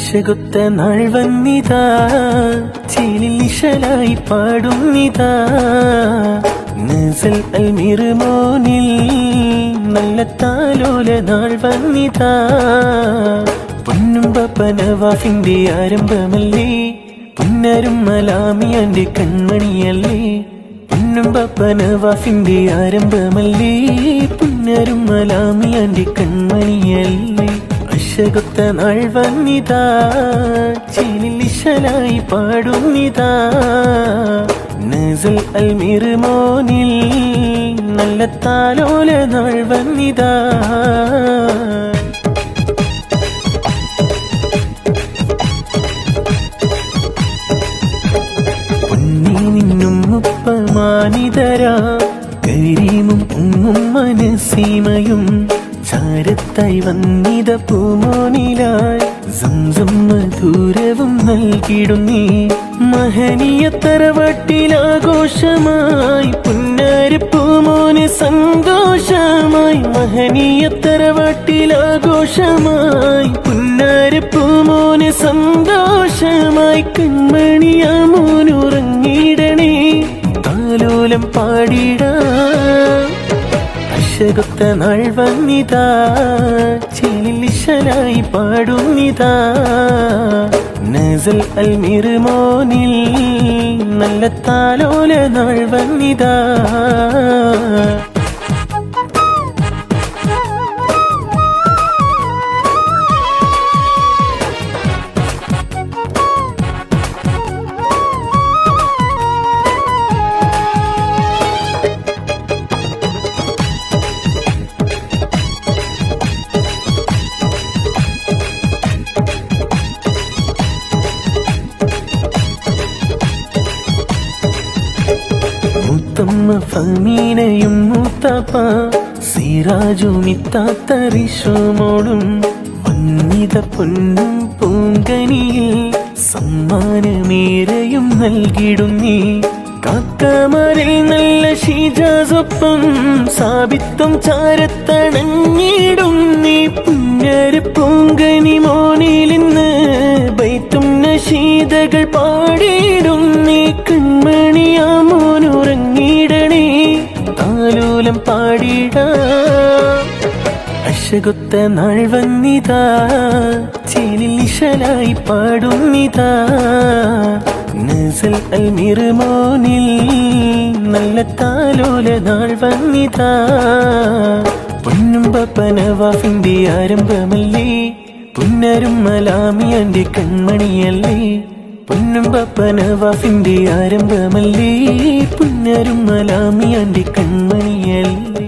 അശകൊത്ത നാൾ വന്നിതാ, ചേലിൽ നിശലായി പാടുന്നിതാ. നസൽ അൽമീർ മോനിൽ നല്ല താലോല നാൾ വന്നിതാ. പൊന്നും പപ്പ നവാഫിന്റെ ആരംഭമല്ലേ, പുന്നരും മലാമിയാന്റെ കൺമണിയല്ലേ. പൊന്നും പപ്പ നവാഫിന്റെ ആരംഭമല്ലേ, പുന്നരും മലാമിയാന്റെ കൺമണിയല്ലേ. അശകൊത്ത നാൾ വന്നിതാ, ചേലിൽ നിശലായി പാടുന്നിതാ. നസൽ അൽമീർ മോനിൽ നല്ല താലോല നാൾ വന്നിതാ. പൊന്നി നിന്നും മുപ്പമാനിതരാ, കരീമും ഉമ്മും മനസീമയും ചാരത്തായി വന്നിത പൂമോനിലായി. സംസം മധുരവും നൽകിടും നീ, മഹനീയ തറവാട്ടിലാഘോഷമായി. പുന്നാര് പൂമോന് സന്തോഷമായി, മഹനീയ തറവാട്ടിലാഘോഷമായി. പുന്നാര് പൂമോന് സന്തോഷമായി. കൺമണിയാ മോനുറങ്ങിടണേ, താലോലം പാടിടാ. അശകൊത്ത നാൾ വന്നിതാ, ചേലിൽ നിശലായി പാടുന്നിതാ. നസൽ അൽമീർ മോനിൽ നല്ല താലോല നാൾ വന്നിതാ. മുത്തമ്മ ഫമീനയും മൂത്താപ്പ സിറാജും ഇത്താത്തറിശോമോളും വന്നിത പൊന്നും പൂങ്കനിയിൽ സമ്മാനമേറെയും നൽകിടും നീ. കാക്കമാരിൽ നല്ല ഷീജാസൊപ്പം സാബിത്വം ചാരത്തണഞ്ഞിടും നീ. പുന്നര് പൂങ്കനി മോനിലിന്ന് ബൈത്തും നശീദകൾ പാടിടും നീ. കൺമണിയാ മോനുറങ്ങിടണേ, താലോലം പാടിടാ. അശകൊത്ത നാൾ വന്നിതാ, ചേലിൽ നിശലായി പാടുന്നിതാ. നസൽ അൽമീർ മോനിൽ നല്ല താലോല നാൾ വന്നിതാ. പൊന്നും പപ്പ നവാഫിന്റെ ആരംഭമല്ലേ, പുന്നരും മലാമിയാന്റെ കൺമണിയല്ലേ. പൊന്നും പപ്പ നവാഫിന്റെ ആരംഭമല്ലേ, പുന്നരും മലാമിയാന്റെ കൺമണിയല്ലേ.